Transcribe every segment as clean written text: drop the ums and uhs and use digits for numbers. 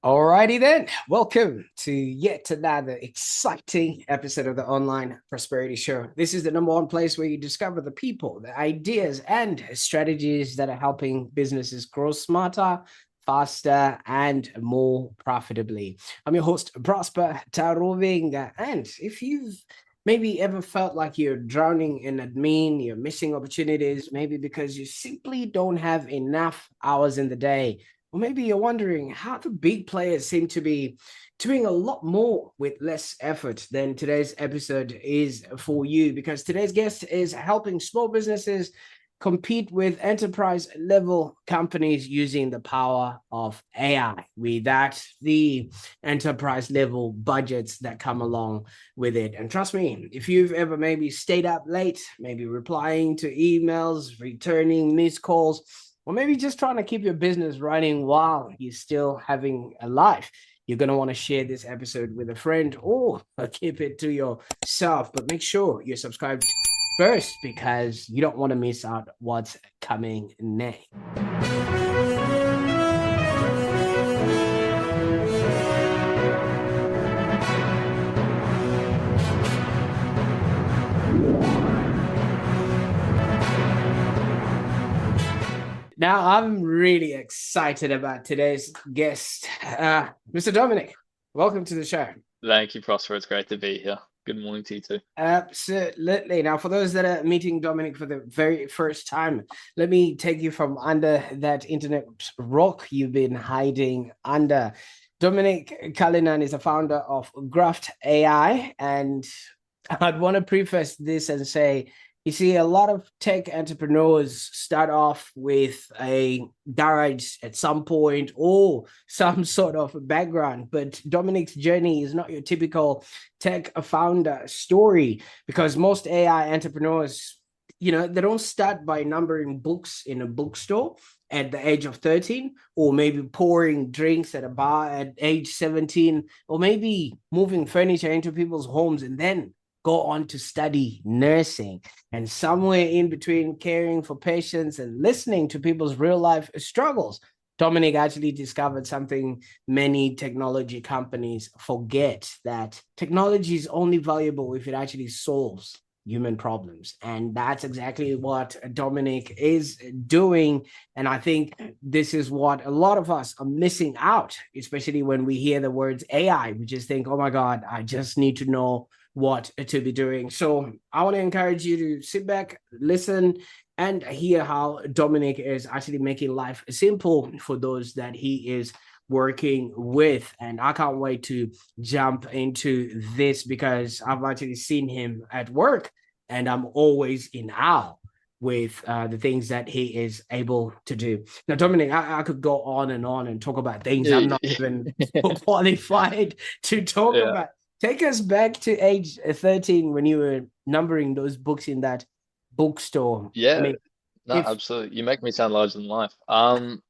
Alrighty then, welcome to yet another exciting episode of the Online Prosperity Show. This is the number one place where you discover the people, the ideas, and strategies that are helping businesses grow smarter, faster, and more profitably. I'm your host, Prosper Taruvinga, and if you've maybe ever felt like you're drowning in admin, you're missing opportunities, maybe because you simply don't have enough hours in the day, or maybe you're wondering how the big players seem to be doing a lot more with less effort, then today's episode is for you, because today's guest is helping small businesses compete with enterprise level companies using the power of AI, without the enterprise level budgets that come along with it. And trust me, if you've ever maybe stayed up late, maybe replying to emails, returning missed calls, or maybe just trying to keep your business running while you're still having a life, you're going to want to share this episode with a friend or keep it to yourself. But make sure you're subscribed first, because you don't want to miss out what's coming next. Now, I'm really excited about today's guest, Mr. Dominic. Welcome to the show. Thank you, Prosper. It's great to be here. Good morning to you too. Absolutely. Now, for those that are meeting Dominic for the very first time, let me take you from under that internet rock you've been hiding under. Dominic Callinan is a founder of Graft AI, and I'd want to preface this and say, you see, a lot of tech entrepreneurs start off with a garage at some point or some sort of background, but Dominic's journey is not your typical tech founder story, because most AI entrepreneurs, they don't start by numbering books in a bookstore at the age of 13, or maybe pouring drinks at a bar at age 17, or maybe moving furniture into people's homes and then go on to study nursing. And somewhere in between caring for patients and listening to people's real life struggles, Dominic actually discovered something many technology companies forget: that technology is only valuable if it actually solves human problems. And that's exactly what Dominic is doing. And I think this is what a lot of us are missing out, especially when we hear the words AI. We just think, oh my God, I just need to know what to be doing. So I want to encourage you to sit back, listen, and hear how Dominic is actually making life simple for those that he is working with. And I can't wait to jump into this, because I've actually seen him at work and I'm always in awe with the things that he is able to do. Now, Dominic, I could go on and talk about things I'm not even qualified to talk about. Take us back to age 13 when you were numbering those books in that bookstore. Yeah, no, absolutely. You make me sound larger than life. Well,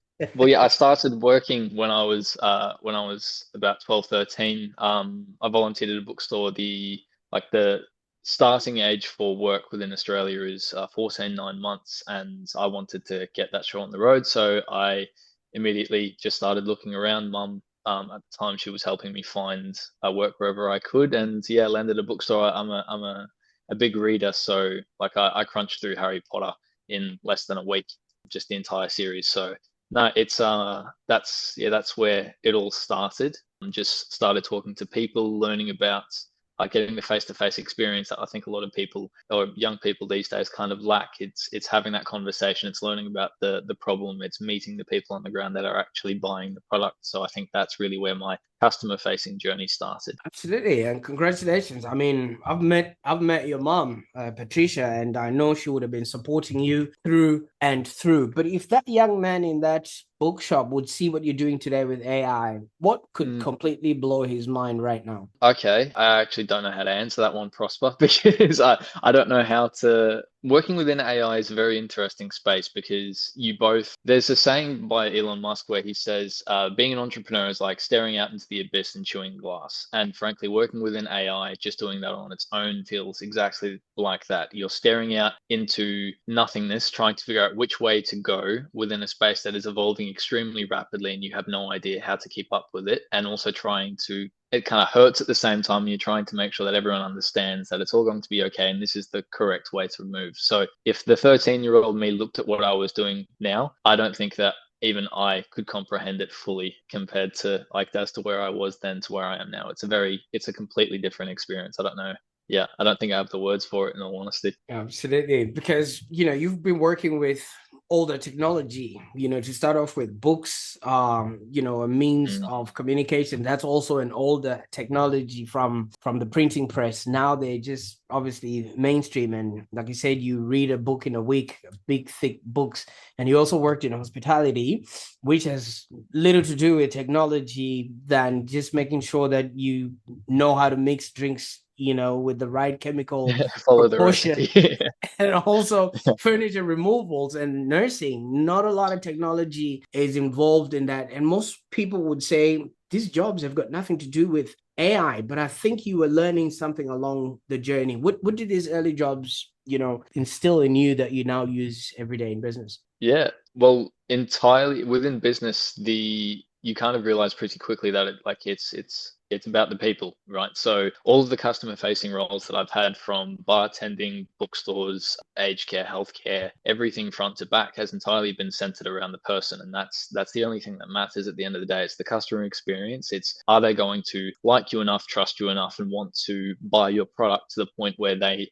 yeah, I started working when I was about 12, 13. I volunteered at a bookstore. The starting age for work within Australia is 14, 9 months, and I wanted to get that show on the road. So I immediately just started looking around. Mum, at the time, she was helping me find work wherever I could, and yeah, landed a bookstore. I'm a big reader, so I crunched through Harry Potter in less than a week, just the entire series. So no, it's that's where it all started. Just started talking to people, learning about getting the face-to-face experience that I think a lot of people or young people these days kind of lack. It's having that conversation. It's learning about the problem. It's meeting the people on the ground that are actually buying the product. So I think that's really where my customer-facing journey started. Absolutely, and congratulations. I mean, I've met your mom, Patricia, and I know she would have been supporting you through and through. But if that young man in that bookshop would see what you're doing today with AI, what could completely blow his mind right now? Okay, I actually don't know how to answer that one, Prosper, because I don't know how to working within AI is a very interesting space because there's a saying by Elon Musk where he says, being an entrepreneur is like staring out into the abyss and chewing glass. And frankly, working within AI, just doing that on its own feels exactly like that. You're staring out into nothingness, trying to figure out which way to go within a space that is evolving extremely rapidly, and you have no idea how to keep up with it. And also trying to it kind of hurts at the same time. You're trying to make sure that everyone understands that it's all going to be okay and this is the correct way to move. So if the 13-year-old me looked at what I was doing now, I don't think that even I could comprehend it fully compared to like as to where I was then to where I am now. It's a completely different experience. I don't know. Yeah, I don't think I have the words for it in all honesty. Absolutely, because you've been working with older technology, to start off with books, a means Mm. of communication. That's also an older technology from the printing press. Now they're just obviously mainstream, and like you said, you read a book in a week, big thick books. And you also worked in hospitality, which has little to do with technology than just making sure that you know how to mix drinks, with the right chemical Follow the proportion. recipe. And also furniture removals and nursing. Not a lot of technology is involved in that. And most people would say these jobs have got nothing to do with AI, but I think you were learning something along the journey. What did these early jobs, instill in you that you now use every day in business? Yeah, well, entirely within business, you kind of realize pretty quickly that it's about the people, right? So all of the customer facing roles that I've had from bartending, bookstores, aged care, healthcare, everything front to back has entirely been centered around the person, and that's the only thing that matters at the end of the day. It's the customer experience. It's are they going to like you enough, trust you enough, and want to buy your product to the point where they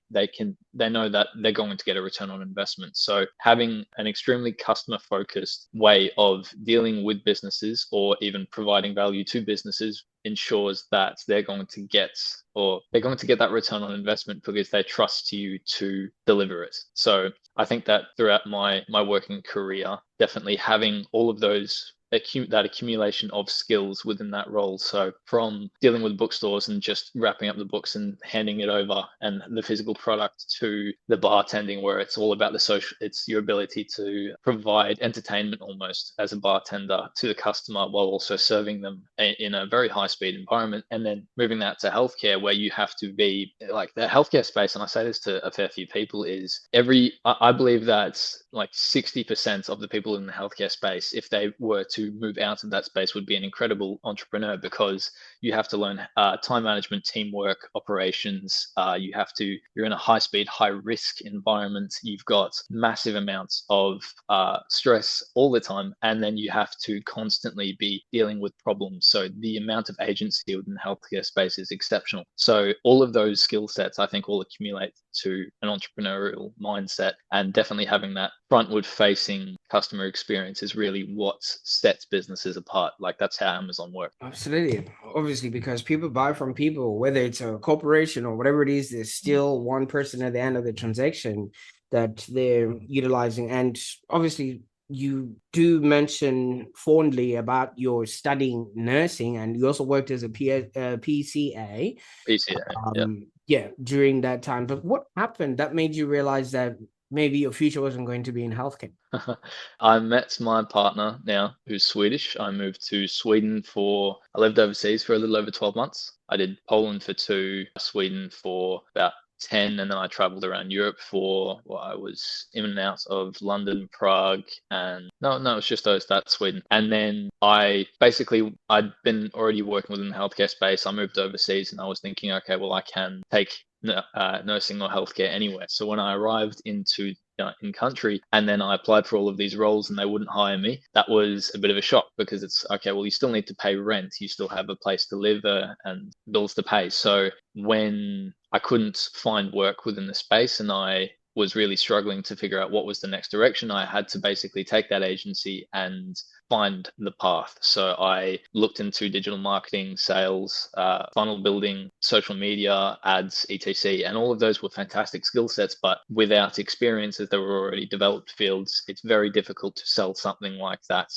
know that they're going to get a return on investment. So having an extremely customer focused way of dealing with businesses or even providing value to businesses ensures that they're going to get that return on investment because they trust you to deliver it. So I think that throughout my working career, definitely having all of that accumulation of skills within that role. So from dealing with bookstores and just wrapping up the books and handing it over and the physical product to the bartending where it's all about it's your ability to provide entertainment almost as a bartender to the customer while also serving them in a very high speed environment. And then moving that to healthcare where you have to be like the healthcare space. And I say this to a fair few people is I believe that like 60% of the people in the healthcare space, if they were to move out of that space, would be an incredible entrepreneur because you have to learn time management, teamwork, operations. You're in a high speed, high risk environment. You've got massive amounts of stress all the time. And then you have to constantly be dealing with problems. So the amount of agency within the healthcare space is exceptional. So all of those skill sets, I think, all accumulate to an entrepreneurial mindset, and definitely having that frontward facing customer experience is really what sets businesses apart. Like that's how Amazon works. Absolutely. Obviously, because people buy from people, whether it's a corporation or whatever it is, there's still one person at the end of the transaction that they're utilizing. And obviously, you do mention fondly about your studying nursing, and you also worked as a PCA. PCA, yeah. Yeah, during that time. But what happened that made you realize that maybe your future wasn't going to be in healthcare? I met my partner now, who's Swedish. I lived overseas for a little over 12 months. I did Poland for 2, Sweden for about 10, and then I traveled around Europe I was in and out of London, Prague, and no, it's just that's Sweden. And then I'd been already working within the healthcare space. I moved overseas and I was thinking, okay, well, I can take nursing or healthcare anywhere. So when I arrived in country and then I applied for all of these roles and they wouldn't hire me, that was a bit of a shock because it's okay, well, you still need to pay rent, you still have a place to live and bills to pay. So when I couldn't find work within the space and I was really struggling to figure out what was the next direction, I had to basically take that agency and find the path. So I looked into digital marketing, sales, funnel building, social media, ads, etc. And all of those were fantastic skill sets, but without experience, as they were already developed fields, it's very difficult to sell something like that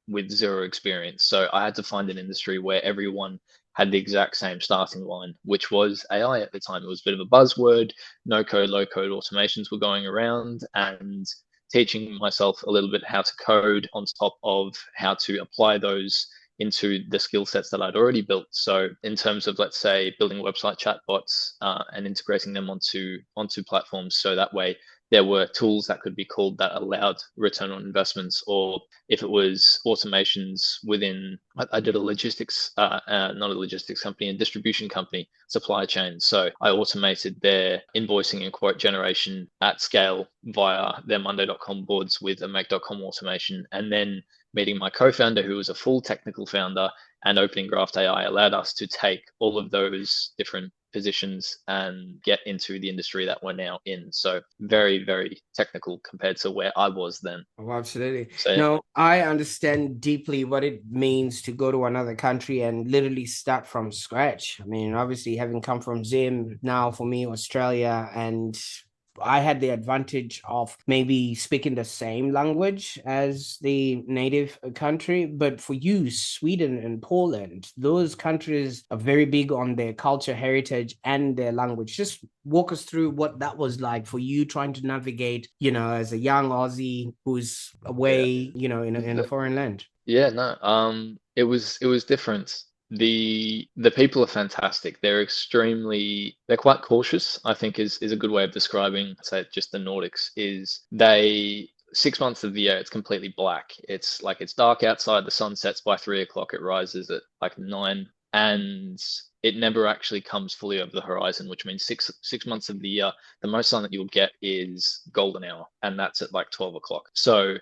with zero experience. So I had to find an industry where everyone had the exact same starting line, which was AI at the time. It was a bit of a buzzword. No code, low code automations were going around, and teaching myself a little bit how to code on top of how to apply those into the skill sets that I'd already built. So in terms of, let's say, building website chatbots and integrating them onto platforms, so that way there were tools that could be called that allowed return on investments, or if it was automations within, I did a logistics, not a logistics company, a distribution company, supply chain. So I automated their invoicing and quote generation at scale via their Monday.com boards with a Make.com automation. And then meeting my co-founder, who was a full technical founder, and opening Graft AI allowed us to take all of those different positions and get into the industry that we're now in. So very, very technical compared to where I was then. Oh, absolutely. So No, I understand deeply what it means to go to another country and literally start from scratch. I mean, obviously, having come from Zim, now for me, Australia, and I had the advantage of maybe speaking the same language as the native country. But for you, Sweden and Poland, those countries are very big on their culture, heritage, and their language. Just walk us through what that was like for you trying to navigate, as a young Aussie who's away, yeah, in a foreign land. yeah, no, it was different. The people are fantastic. They're quite cautious, I think is a good way of describing, say, just the Nordics, is they 6 months of the year it's completely black. It's dark outside, the sun sets by 3 o'clock, it rises at like 9, and it never actually comes fully over the horizon, which means six months of the year, the most sun that you'll get is golden hour, and that's at like 12 o'clock. So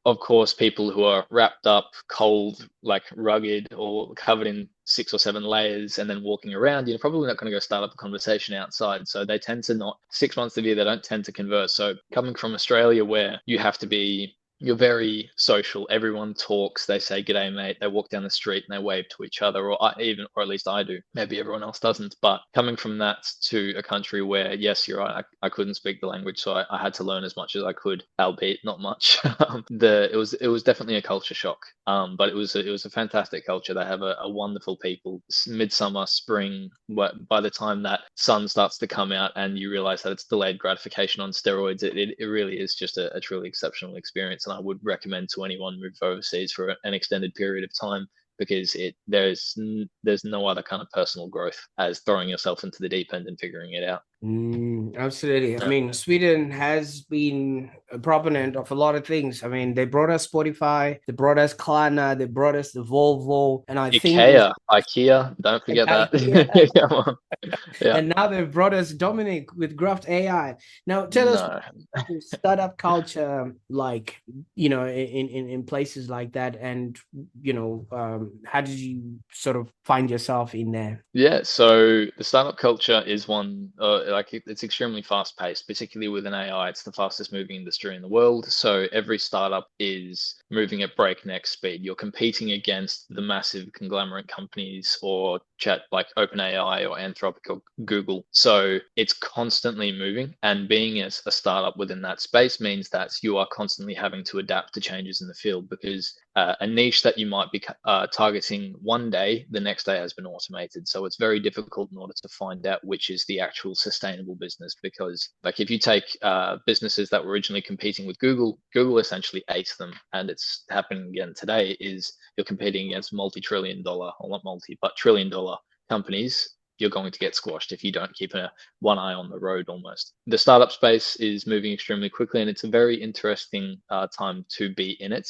of course, people who are wrapped up, cold, like rugged, or covered in 6 or 7 layers, and then walking around, you're probably not going to go start up a conversation outside. So they tend to not, 6 months of the year, they don't tend to converse. So coming from Australia, where you're very social. Everyone talks. They say "G'day, mate." They walk down the street and they wave to each other, or at least I do. Maybe everyone else doesn't. But coming from that to a country where, yes, you're right, I couldn't speak the language, so I had to learn as much as I could, albeit not much. It was definitely a culture shock. But it was a fantastic culture. They have a wonderful people. Midsummer, spring. By the time that sun starts to come out and you realize that it's delayed gratification on steroids, it really is just a truly exceptional experience. And I would recommend to anyone move overseas for an extended period of time, because there's no other kind of personal growth as throwing yourself into the deep end and figuring it out. Absolutely. I Yeah. mean, Sweden has been a proponent of a lot of things. I mean, they brought us Spotify, they brought us Klarna, they brought us the Volvo, and I think IKEA, don't forget that. IKEA. Come on. Yeah. And now they've brought us Dominic with Graft AI. Now, tell us No. startup culture like, in places like that, and how did you sort of find yourself in there? Yeah, so the startup culture is one, it's extremely fast paced, particularly with an AI. It's the fastest moving industry in the world. So every startup is moving at breakneck speed. You're competing against the massive conglomerate companies or chat like OpenAI or Anthropic or Google. So it's constantly moving, and being as a startup within that space means that you are constantly having to adapt to changes in the field, because a niche that you might be targeting one day, the next day has been automated. So it's very difficult in order to find out which is the actual sustainable business. Because, like, if you take businesses that were originally competing with Google essentially ate them, and it's happening again today. Is you're competing against multi-trillion dollar, or not multi, but trillion-dollar companies. You're going to get squashed if you don't keep one eye on the road almost. The startup space is moving extremely quickly, and it's a very interesting time to be in it.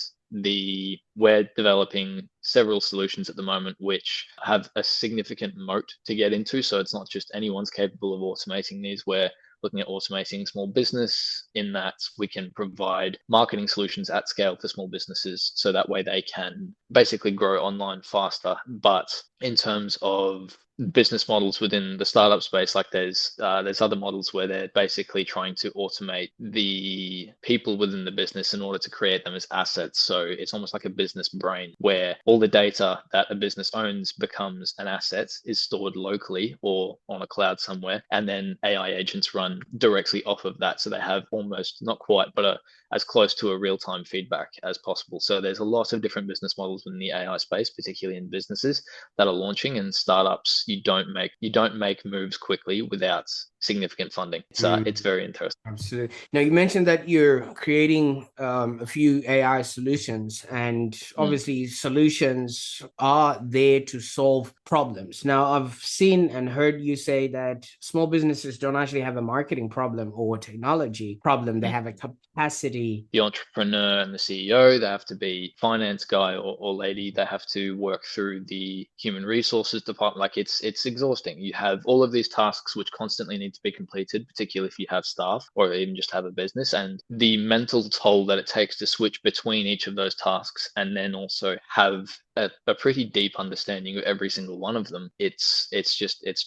We're developing several solutions at the moment which have a significant moat to get into. So it's not just anyone's capable of automating these. We're looking at automating small business, in that we can provide marketing solutions at scale for small businesses, so that way they can basically grow online faster, but in terms of business models within the startup space. Like there's other models where they're basically trying to automate the people within the business in order to create them as assets. So it's almost like a business brain where all the data that a business owns becomes an asset, is stored locally or on a cloud somewhere, and then AI agents run directly off of that. So they have almost, not quite, but as close to a real-time feedback as possible. So there's a lot of different business models within the AI space, particularly in businesses that are launching, and startups. You don't make moves quickly without significant funding. It's very interesting. Absolutely. Now, you mentioned that you're creating a few AI solutions, and Mm, obviously, solutions are there to solve problems. Now, I've seen and heard you say that small businesses don't actually have a marketing problem or a technology problem, they mm. have a capacity. The entrepreneur and the CEO, they have to be finance guy or lady. They have to work through the human resources department. Like it's exhausting. You have all of these tasks which constantly need to be completed, particularly if you have staff or even just have a business, and the mental toll that it takes to switch between each of those tasks and then also have a pretty deep understanding of every single one of them. It's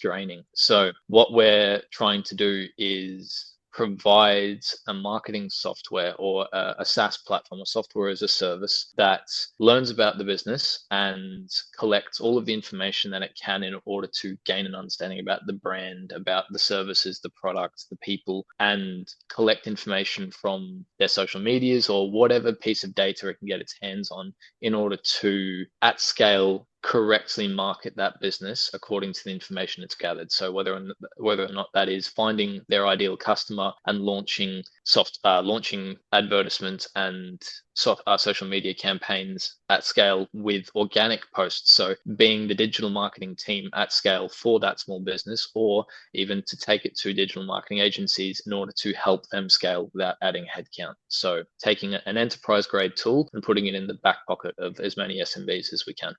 draining. So what we're trying to do is provides a marketing software or a SaaS platform, a software as a service, that learns about the business and collects all of the information that it can in order to gain an understanding about the brand, about the services, the products, the people, and collect information from their social medias or whatever piece of data it can get its hands on in order to, at scale, correctly market that business according to the information it's gathered. So whether or not that is finding their ideal customer and launching advertisements and social media campaigns at scale with organic posts. So being the digital marketing team at scale for that small business, or even to take it to digital marketing agencies in order to help them scale without adding headcount. So taking an enterprise grade tool and putting it in the back pocket of as many SMBs as we can.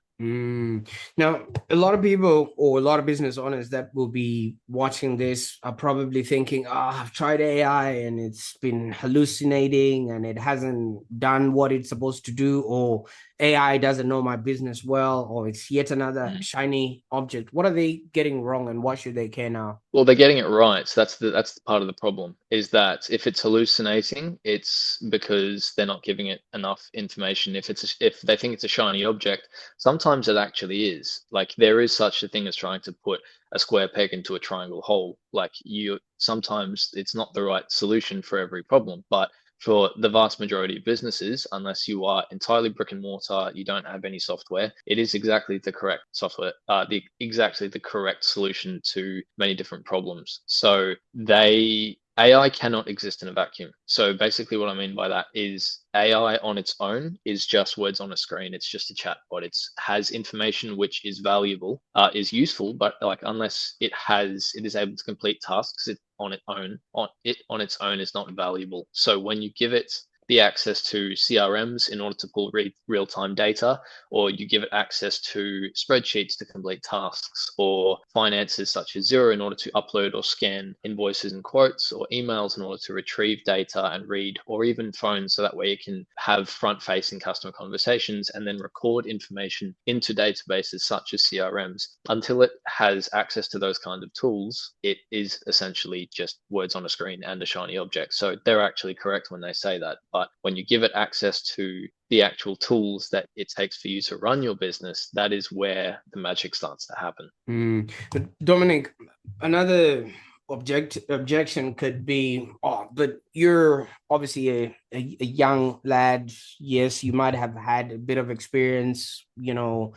Now, a lot of people or a lot of business owners that will be watching this are probably thinking, I've tried AI and it's been hallucinating and it hasn't done what it's supposed to do, or AI doesn't know my business well, or it's yet another Mm. shiny object. What are they getting wrong and why should they care now? Well, they're getting it right. So that's the part of the problem, is that if it's hallucinating, it's because they're not giving it enough information. If they think it's a shiny object, sometimes it actually is. Like there is such a thing as trying to put a square peg into a triangle hole. Like you sometimes it's not the right solution for every problem, but for the vast majority of businesses, unless you are entirely brick and mortar, you don't have any software, it is exactly the correct software, exactly the correct solution to many different problems. So AI cannot exist in a vacuum. So basically what I mean by that is AI on its own is just words on a screen. It's just a chatbot. It has information which is valuable, is useful, but like unless it is able to complete tasks, it on its own is not valuable. So when you give it the access to CRMs in order to pull real-time data, or you give it access to spreadsheets to complete tasks, or finances such as Xero in order to upload or scan invoices and quotes, or emails in order to retrieve data and read, or even phones so that way you can have front-facing customer conversations and then record information into databases such as CRMs. Until it has access to those kind of tools, it is essentially just words on a screen and a shiny object. So they're actually correct when they say that. But when you give it access to the actual tools that it takes for you to run your business, that is where the magic starts to happen. But Dominic, another objection could be, but you're obviously a young lad. Yes, you might have had a bit of experience,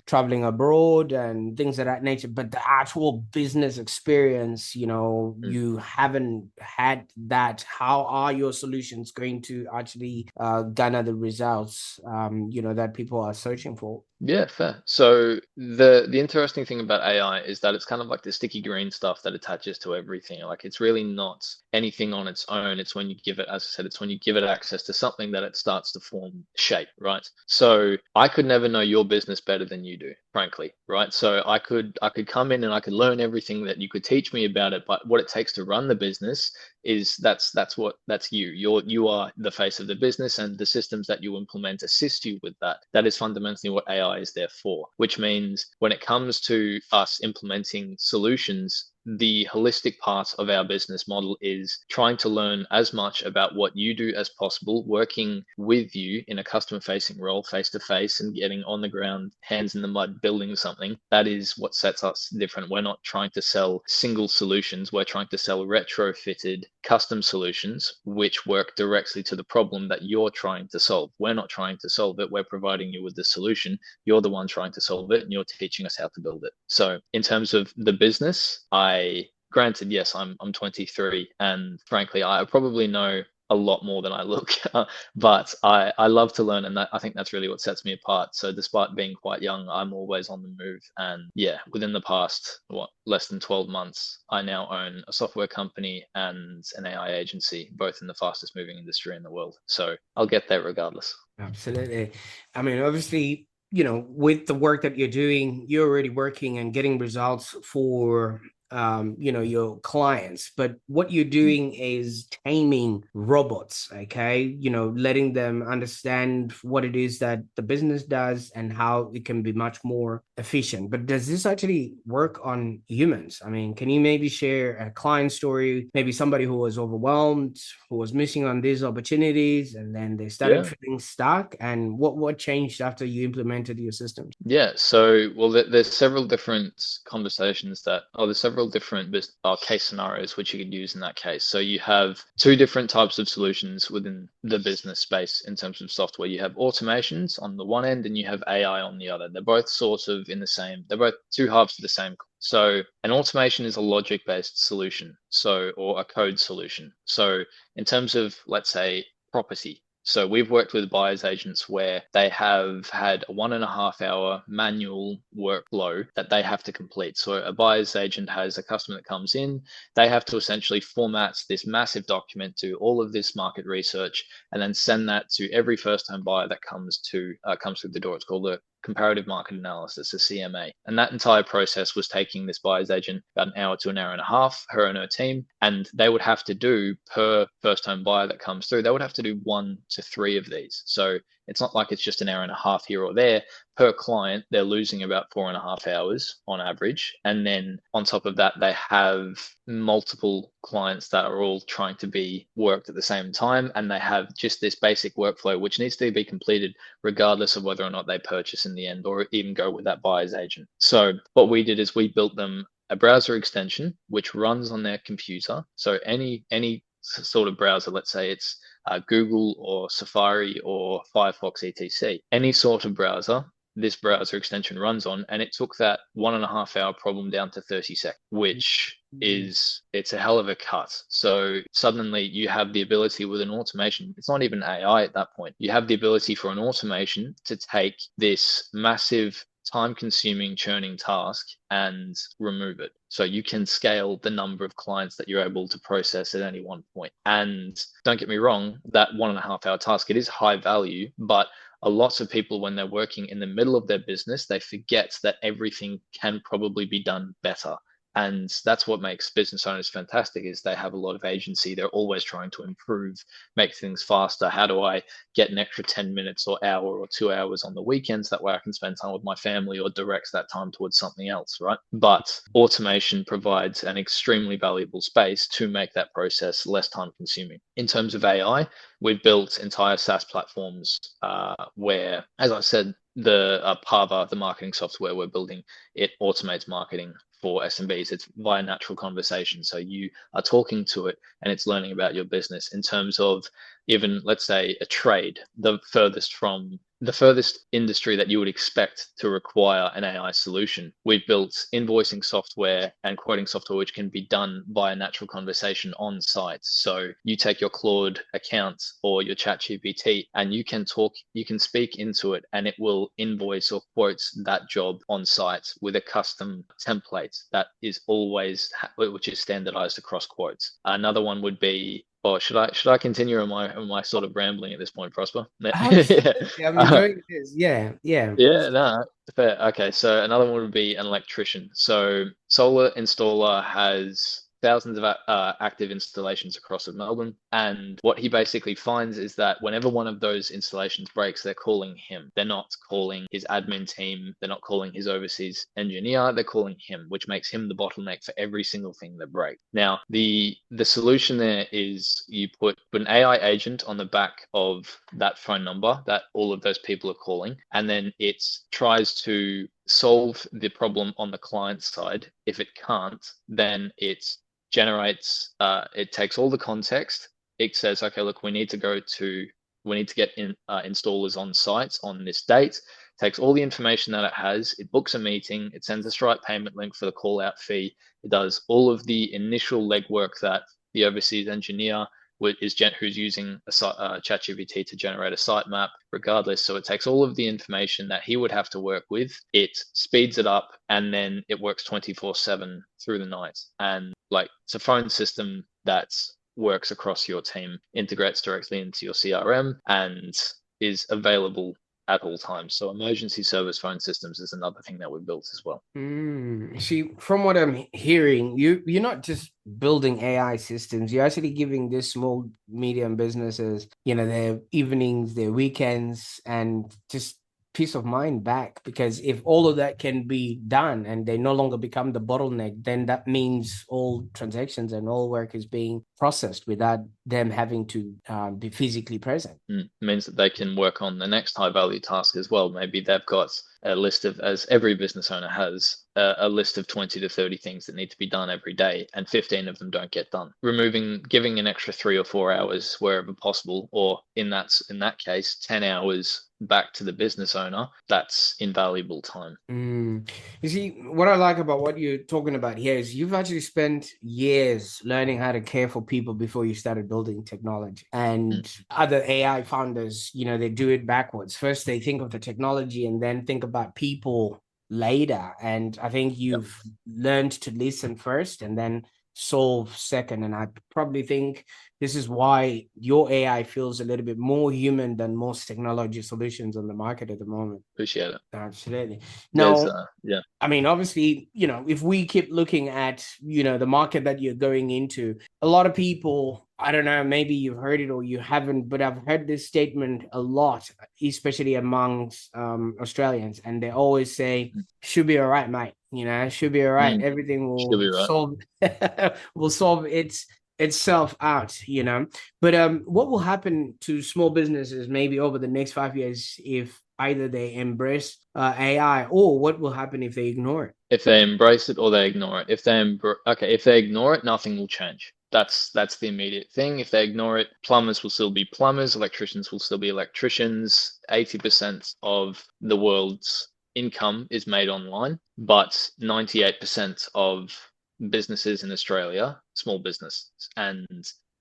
traveling abroad and things of that nature, but the actual business experience, Mm. you haven't had that. How are your solutions going to actually garner the results, that people are searching for? Yeah, fair. So the interesting thing about AI is that it's kind of like the sticky green stuff that attaches to everything. Like it's really not anything on its own. It's when you give it, as I said, it's when you give it access to something that it starts to form shape, right? So I could never know your business better than you do, frankly, right? So I could come in and I could learn everything that you could teach me about it, but what it takes to run the business is that's you. You are the face of the business, and the systems that you implement assist you with that. That is fundamentally what AI is there for, which means when it comes to us implementing solutions, the holistic part of our business model is trying to learn as much about what you do as possible, working with you in a customer facing role face to face and getting on the ground, hands in the mud, building something. That is what sets us different. We're not trying to sell single solutions. We're trying to sell retrofitted custom solutions, which work directly to the problem that you're trying to solve. We're not trying to solve it. We're providing you with the solution. You're the one trying to solve it, and you're teaching us how to build it. So in terms of the business, granted, yes, I'm 23, and frankly, I probably know a lot more than I look, but I love to learn, and I think that's really what sets me apart. So despite being quite young, I'm always on the move, and yeah, within the past less than 12 months, I now own a software company and an AI agency, both in the fastest moving industry in the world. So I'll get there regardless. Absolutely. I mean, obviously, with the work that you're doing, you're already working and getting results for your clients, but what you're doing is taming robots, okay, letting them understand what it is that the business does and how it can be much more efficient. But does this actually work on humans? I mean, can you maybe share a client story, maybe somebody who was overwhelmed, who was missing on these opportunities, and then they started Yeah. feeling stuck, and what changed after you implemented your systems? Yeah, so well, there's several different conversations there's several different case scenarios which you could use in that case. So you have two different types of solutions within the business space in terms of software. You have automations on the one end, and you have AI on the other. They're both sort of they're both two halves of the same. So an automation is a logic-based solution, or a code solution. So in terms of, let's say, property. So we've worked with buyer's agents where they have had a 1.5 hour manual workflow that they have to complete. So a buyer's agent has a customer that comes in, they have to essentially format this massive document, do all of this market research, and then send that to every first-time buyer that comes through the door. It's called a comparative market analysis, a CMA. And that entire process was taking this buyer's agent about an hour to an hour and a half, her and her team. And they would have to do, per first home buyer that comes through, they would have to do 1 to 3 of these. So it's not like it's just an hour and a half here or there. Per client, they're losing about 4.5 hours on average. And then on top of that, they have multiple clients that are all trying to be worked at the same time. And they have just this basic workflow, which needs to be completed regardless of whether or not they purchase in the end or even go with that buyer's agent. So what we did is we built them a browser extension which runs on their computer. So any sort of browser, let's say it's Google or Safari or Firefox, etc. Any sort of browser, this browser extension runs on, and it took that 1.5 hour problem down to 30 seconds, which it's a hell of a cut. So suddenly you have the ability with an automation, it's not even AI at that point. You have the ability for an automation to take this massive time consuming churning task and remove it. So you can scale the number of clients that you're able to process at any one point. And don't get me wrong, that 1.5 hour task, it is high value, but a lot of people, when they're working in the middle of their business, they forget that everything can probably be done better. And that's what makes business owners fantastic, is they have a lot of agency. They're always trying to improve, make things faster. How do I get an extra 10 minutes or hour or 2 hours on the weekends? That way I can spend time with my family or direct that time towards something else, right? But automation provides an extremely valuable space to make that process less time consuming. In terms of AI, we've built entire SaaS platforms where, as I said, the Pava, the marketing software we're building, it automates marketing for SMBs. It's via natural conversation. So you are talking to it and it's learning about your business. In terms of even, let's say, a trade, the furthest industry that you would expect to require an AI solution. We've built invoicing software and quoting software, which can be done via natural conversation on site. So you take your Claude account or your ChatGPT and you can speak into it, and it will invoice or quote that job on site with a custom template that is which is standardized across quotes. Another one would be, or should I continue, or am I sort of rambling at this point, Prosper? Absolutely. I'm enjoying this. Yeah, yeah. Yeah, no, fair. Okay, so another one would be an electrician. So solar installer has thousands of active installations across Melbourne. And what he basically finds is that whenever one of those installations breaks, they're calling him. They're not calling his admin team. They're not calling his overseas engineer. They're calling him, which makes him the bottleneck for every single thing that breaks. Now, the solution there is you put an AI agent on the back of that phone number that all of those people are calling, and then it tries to solve the problem on the client side. If it can't, then it generates, it takes all the context. It says, okay, look, we need to get installers on site on this date. Takes all the information that it has, it books a meeting, it sends a Stripe payment link for the call out fee. It does all of the initial legwork that the overseas engineer who's using a ChatGPT to generate a site map, regardless. So it takes all of the information that he would have to work with, it speeds it up, and then it works 24/7 through the night. And like, it's a phone system that works across your team, integrates directly into your CRM, and is available at all times. So emergency service phone systems is another thing that we built as well. See, from what I'm hearing, you're not just building AI systems, you're actually giving these small, medium businesses, their evenings, their weekends, and just peace of mind back. Because if all of that can be done and they no longer become the bottleneck, then that means all transactions and all work is being processed without them having to be physically present. It means that they can work on the next high value task as well. Maybe they've got a list of, as every business owner has, a list of 20 to 30 things that need to be done every day, and 15 of them don't get done. Giving an extra 3 or 4 hours wherever possible, or in that case, 10 hours back to the business owner, that's invaluable time. You see, what I like about what you're talking about here is you've actually spent years learning how to care for people before you started building technology. And other AI founders, they do it backwards. First, they think of the technology and then think about people later. And I think you've learned to listen first and then solve second. And I probably think this is why your AI feels a little bit more human than most technology solutions on the market at the moment. Appreciate it. Absolutely. Now, yeah. I mean, obviously, if we keep looking at, the market that you're going into, a lot of people, I don't know, maybe you've heard it or you haven't, but I've heard this statement a lot, especially amongst Australians. And they always say, should be all right, mate. Should be all right. Everything will solve, will solve itself out, But what will happen to small businesses maybe over the next 5 years if either they embrace AI, or what will happen if they ignore it? If they embrace it or they ignore it. If they ignore it, nothing will change. That's the immediate thing. If they ignore it, plumbers will still be plumbers, electricians will still be electricians. 80% of the world's income is made online, but 98% of businesses in Australia, small business, and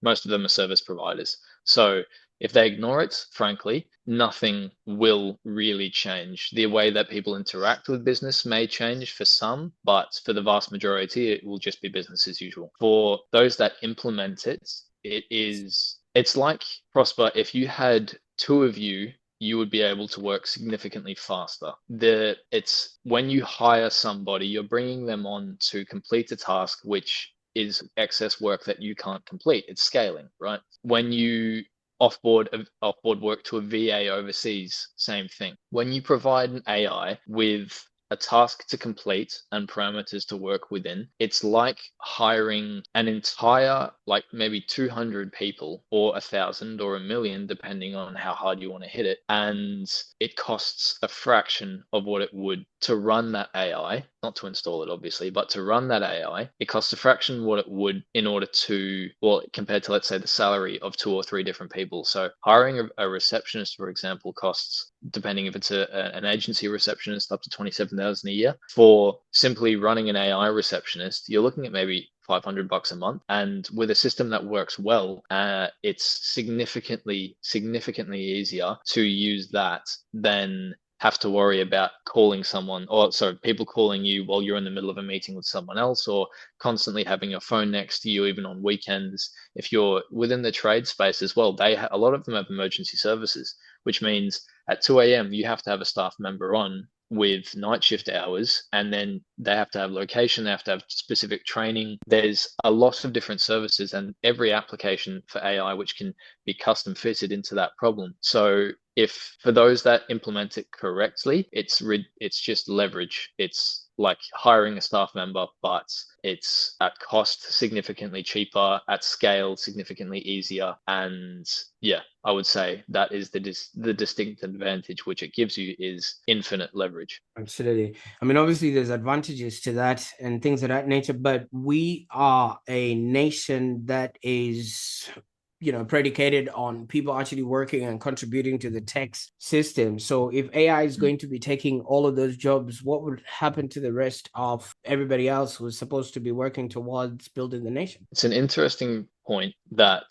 most of them are service providers. So if they ignore it, frankly, nothing will really change. The way that people interact with business may change for some, but for the vast majority, it will just be business as usual. For those that implement it, it's like, Prosper, if you had two of you, you would be able to work significantly faster. It's when you hire somebody, you're bringing them on to complete a task which is excess work that you can't complete. It's scaling, right? When you offboard work to a VA overseas, same thing. When you provide an AI with a task to complete and parameters to work within, it's like hiring an entire, like maybe 200 people or 1,000 or 1,000,000, depending on how hard you want to hit it. And it costs a fraction of what it would to run that AI, not to install it, obviously, but to run that AI. It costs a fraction what it would in order to, well, compared to, let's say, the salary of 2 or 3 different people. So hiring a receptionist, for example, costs, depending if it's an agency receptionist, up to 27,000 a year. For simply running an AI receptionist, you're looking at maybe $500 a month. And with a system that works well, it's significantly easier to use that than have to worry about calling someone, or sorry, people calling you while you're in the middle of a meeting with someone else, or constantly having your phone next to you, even on weekends. If you're within the trade space as well, a lot of them have emergency services, which means at 2 a.m. you have to have a staff member on with night shift hours, and then they have to have location, they have to have specific training. There's a lot of different services and every application for AI which can be custom fitted into that problem. So if for those that implement it correctly, it's just leverage. It's like hiring a staff member, but it's at cost significantly cheaper, at scale significantly easier, and yeah, I would say that is the distinct advantage which it gives you is infinite leverage. Absolutely. I mean, obviously, there's advantages to that and things of that nature, but we are a nation that is, predicated on people actually working and contributing to the tech system. So, if AI is going to be taking all of those jobs, what would happen to the rest of everybody else who's supposed to be working towards building the nation? It's an interesting point that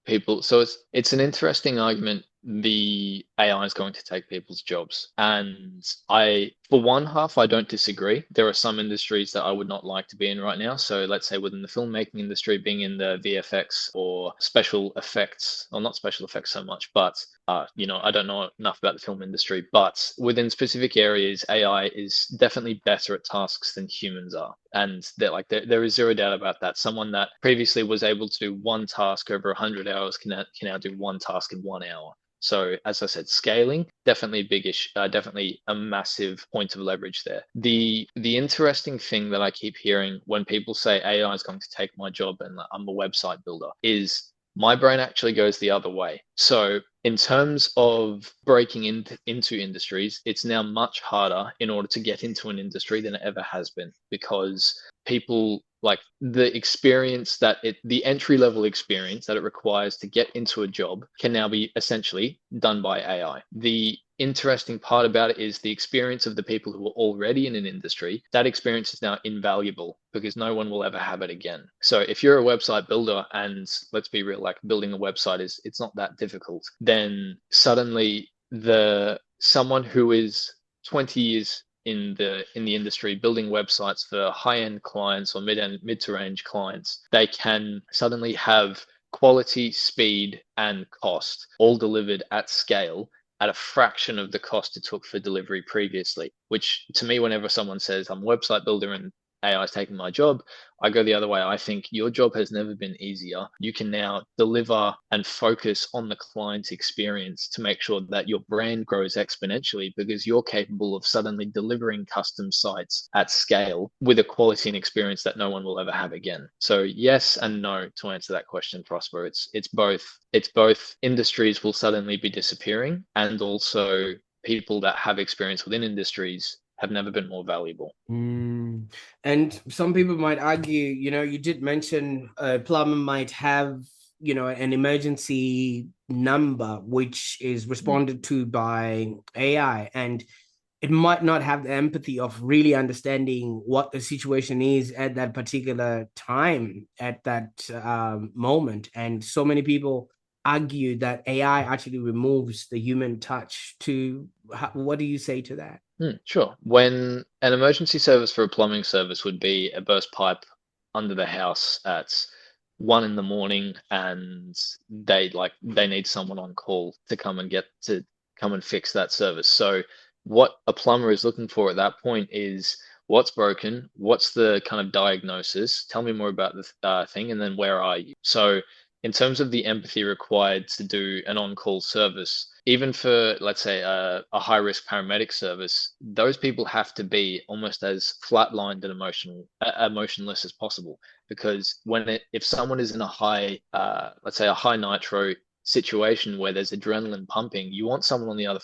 people, so it's an interesting argument. The AI is going to take people's jobs. And for one half, I don't disagree. There are some industries that I would not like to be in right now. So let's say within the filmmaking industry, being in the VFX or special effects, or not special effects so much, but I don't know enough about the film industry, but within specific areas, AI is definitely better at tasks than humans are. And there is zero doubt about that. Someone that previously was able to do one task over 100 hours can now do one task in 1 hour. So as I said, scaling definitely biggish, definitely a massive point of leverage there. The interesting thing that I keep hearing when people say AI is going to take my job and I'm a website builder is my brain actually goes the other way. So in terms of breaking into industries, it's now much harder in order to get into an industry than it ever has been because people like the entry level experience that it requires to get into a job can now be essentially done by AI. The interesting part about it is the experience of the people who are already in an industry. That experience is now invaluable because no one will ever have it again. So if you're a website builder, and let's be real, like building a website it's not that difficult, then suddenly someone who is 20 years in the industry building websites for high-end clients or mid to range clients, they can suddenly have quality, speed, and cost all delivered at scale at a fraction of the cost it took for delivery previously, which to me, whenever someone says I'm a website builder and AI is taking my job, I go the other way. I think your job has never been easier. You can now deliver and focus on the client's experience to make sure that your brand grows exponentially because you're capable of suddenly delivering custom sites at scale with a quality and experience that no one will ever have again. So yes and no to answer that question, Prosper. It's both. It's both industries will suddenly be disappearing and also people that have experience within industries have never been more valuable. And some people might argue, you did mention a plumber might have, an emergency number which is responded to by AI, and it might not have the empathy of really understanding what the situation is at that particular time, at that moment. And so many people argue that AI actually removes the human touch. What do you say to that? Sure. When an emergency service for a plumbing service would be a burst pipe under the house at 1 in the morning, and they need someone on call to come and fix that service. So what a plumber is looking for at that point is what's broken, what's the kind of diagnosis, tell me more about the thing, and then where are you? So in terms of the empathy required to do an on-call service, even for, let's say, a high-risk paramedic service, those people have to be almost as flatlined and emotionless as possible. Because if someone is in a let's say, a high nitro situation where there's adrenaline pumping, you want someone on the other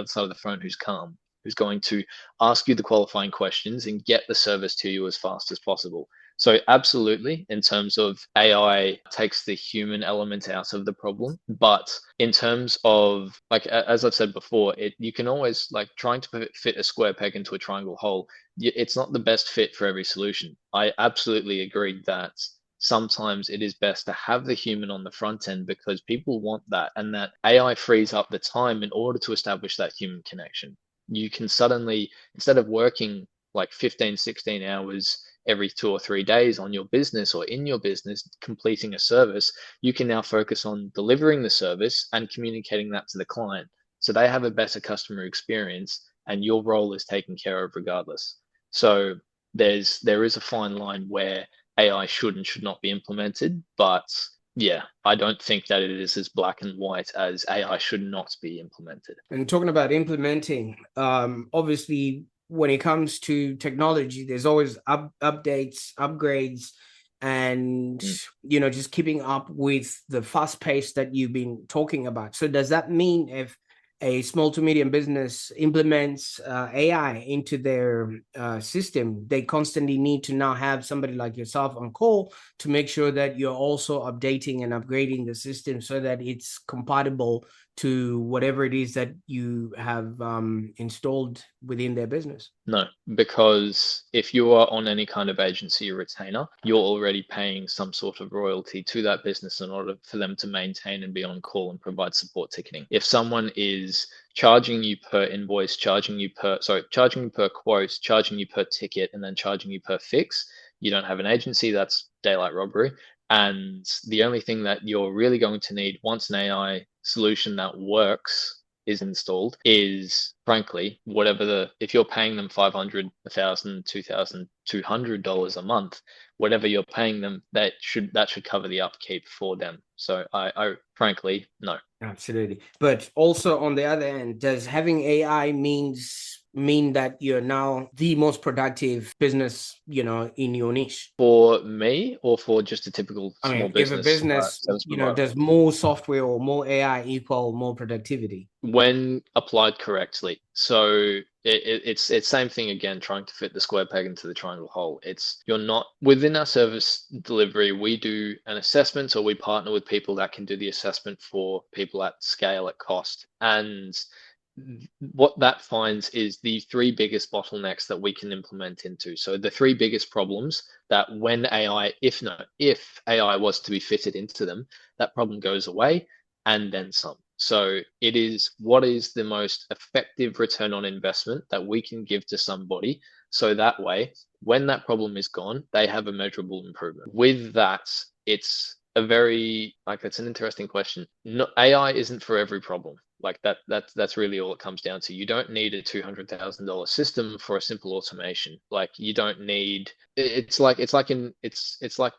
side of the phone who's calm, who's going to ask you the qualifying questions and get the service to you as fast as possible. So absolutely, in terms of AI takes the human element out of the problem, but in terms of as I've said before, you can always trying to fit a square peg into a triangle hole. It's not the best fit for every solution. I absolutely agree that sometimes it is best to have the human on the front end because people want that, and that AI frees up the time in order to establish that human connection. You can suddenly, instead of working 15, 16 hours every 2 or 3 days on your business or in your business completing a service, you can now focus on delivering the service and communicating that to the client so they have a better customer experience and your role is taken care of regardless. So there is a fine line where AI should and should not be implemented, but yeah, I don't think that it is as black and white as AI should not be implemented. And talking about implementing, obviously, when it comes to technology, there's always updates, upgrades, and Mm. just keeping up with the fast pace that you've been talking about. So does that mean if a small to medium business implements AI into their system, they constantly need to now have somebody like yourself on call to make sure that you're also updating and upgrading the system so that it's compatible to whatever it is that you have installed within their business? No, because if you are on any kind of agency or retainer, you're already paying some sort of royalty to that business in order for them to maintain and be on call and provide support ticketing. If someone is charging you per invoice, charging you per quote, charging you per ticket, and then charging you per fix, you don't have an agency, that's daylight robbery. And the only thing that you're really going to need once an AI solution that works is installed is frankly if you're paying them 500, 1,000, 2,000, $200 a month, whatever you're paying them, that should cover the upkeep for them. So I frankly no. Absolutely. But also on the other end, does having AI mean that you're now the most productive business, in your niche? For me or for just a typical I small mean, if a business business, service provider? does more software or more AI equal more productivity? When applied correctly. So it's same thing again, trying to fit the square peg into the triangle hole. It's you're not within our service delivery, we do an assessment or we partner with people that can do the assessment for people at scale at cost. And what that finds is the three biggest bottlenecks that we can implement into. So the three biggest problems that when if AI was to be fitted into them, that problem goes away and then some. So it is what is the most effective return on investment that we can give to somebody. So that way, when that problem is gone, they have a measurable improvement. With that, it's it's an interesting question. No, AI isn't for every problem. Like that's really all it comes down to. You don't need a $200,000 system for a simple automation. Like you don't need it's like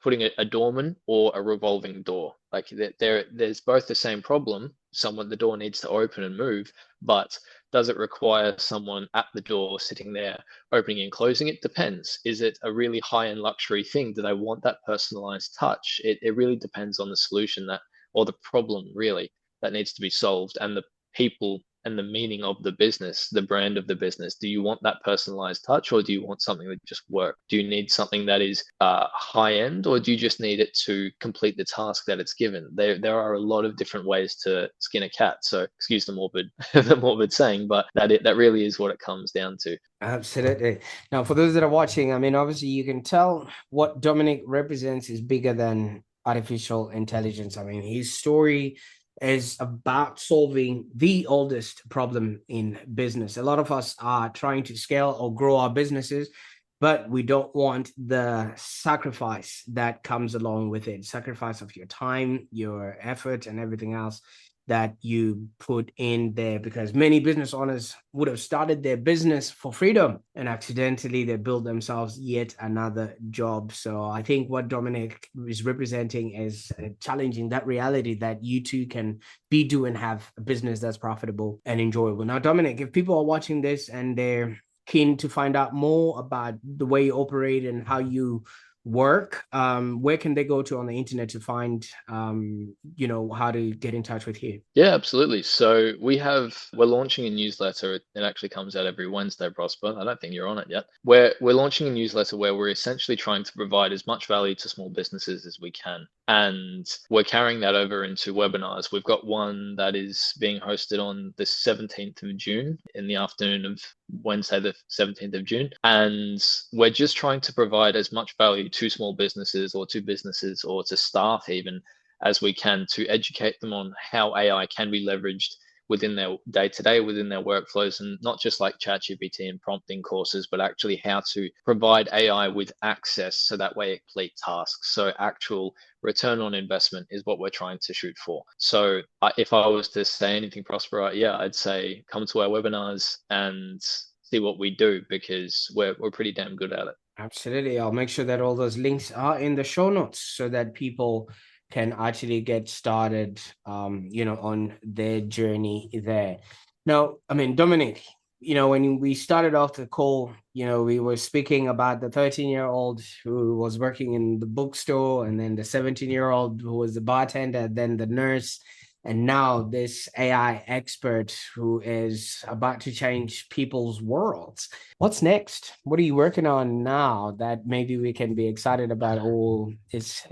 putting a doorman or a revolving door. Like there's both the same problem. The door needs to open and move, but does it require someone at the door sitting there opening and closing? It depends. Is it a really high-end luxury thing? Do they want that personalized touch? It really depends on the solution or the problem really that needs to be solved and the people and the meaning of the business, the brand of the business. Do you want that personalized touch or do you want something that just works? Do you need something that is high end or do you just need it to complete the task that it's given? There are a lot of different ways to skin a cat. So excuse the morbid the morbid saying, but that really is what it comes down to. Absolutely. Now, for those that are watching, I mean, obviously you can tell what Dominic represents is bigger than artificial intelligence. I mean, his story is about solving the oldest problem in business. A lot of us are trying to scale or grow our businesses, but we don't want the sacrifice that comes along with it, sacrifice of your time, your effort, and everything else that you put in there, because many business owners would have started their business for freedom and accidentally they build themselves yet another job. So I think what Dominic is representing is challenging that reality that you too can do and have a business that's profitable and enjoyable. Now, Dominic, if people are watching this and they're keen to find out more about the way you operate and how you work, where can they go to on the internet to find how to get in touch with you? Yeah, absolutely. So we're launching a newsletter. It actually comes out every Wednesday, Prosper. I don't think you're on it yet. We're launching a newsletter where we're essentially trying to provide as much value to small businesses as we can. And we're carrying that over into webinars. We've got one that is being hosted on the 17th of June in the afternoon of Wednesday, the 17th of June. And we're just trying to provide as much value to small businesses or to staff even as we can to educate them on how AI can be leveraged within their day-to-day, within their workflows, and not just like ChatGPT and prompting courses, but actually how to provide AI with access so that way it complete tasks. So actual return on investment is what we're trying to shoot for. So if I was to say anything, Prosper, yeah, I'd say come to our webinars and see what we do, because we're pretty damn good at it. Absolutely. I'll make sure that all those links are in the show notes so that people can actually get started, on their journey there. Now, I mean, Dominic, when we started off the call, we were speaking about the 13-year-old who was working in the bookstore, and then the 17-year-old who was the bartender, then the nurse, and now this AI expert who is about to change people's worlds. What's next? What are you working on now that maybe we can be excited about? All is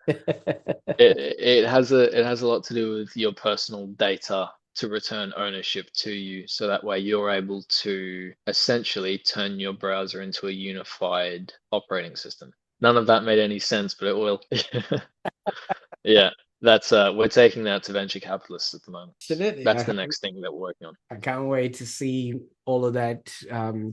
it has a lot to do with your personal data to return ownership to you, so that way you're able to essentially turn your browser into a unified operating system. None of that made any sense, but it will. Yeah, that's we're taking that to venture capitalists at the moment. Absolutely. That's the next thing that we're working on. I can't wait to see all of that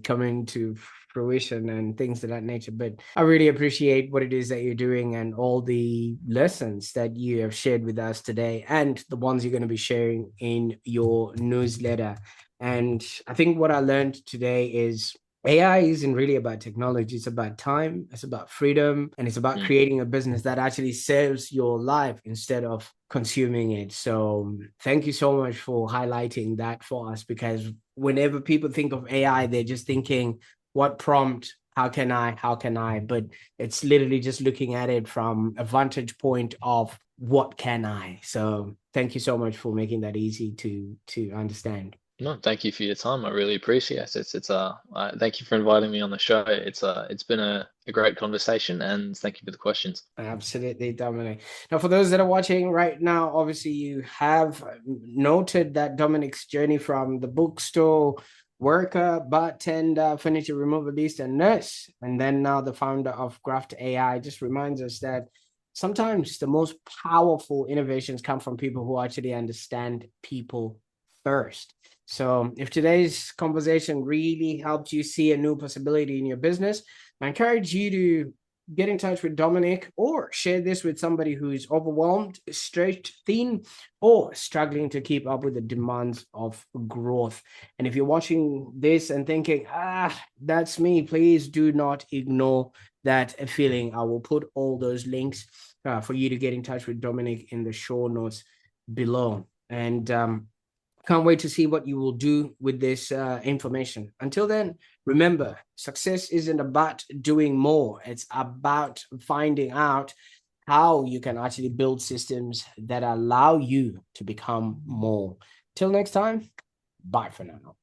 coming to fruition and things of that nature. But I really appreciate what it is that you're doing and all the lessons that you have shared with us today, and the ones you're going to be sharing in your newsletter. And I think what I learned today is AI isn't really about technology. It's about time, it's about freedom, and it's about creating a business that actually serves your life instead of consuming it. So thank you so much for highlighting that for us, because whenever people think of AI, they're just thinking, what prompt? How can I? But it's literally just looking at it from a vantage point of what can I? So thank you so much for making that easy to understand. No, thank you for your time. I really appreciate it. Thank you for inviting me on the show. It's been a great conversation, and thank you for the questions. Absolutely, Dominic. Now, for those that are watching right now, obviously you have noted that Dominic's journey from the bookstore worker, bartender, furniture removalist, and nurse, and then now the founder of Graft AI, just reminds us that sometimes the most powerful innovations come from people who actually understand people first. So if today's conversation really helped you see a new possibility in your business, I encourage you to get in touch with Dominic, or share this with somebody who is overwhelmed, stretched thin, or struggling to keep up with the demands of growth. And if you're watching this and thinking, that's me, please do not ignore that feeling. I will put all those links for you to get in touch with Dominic in the show notes below. And can't wait to see what you will do with this information. Until then, remember, success isn't about doing more. It's about finding out how you can actually build systems that allow you to become more. Till next time, bye for now.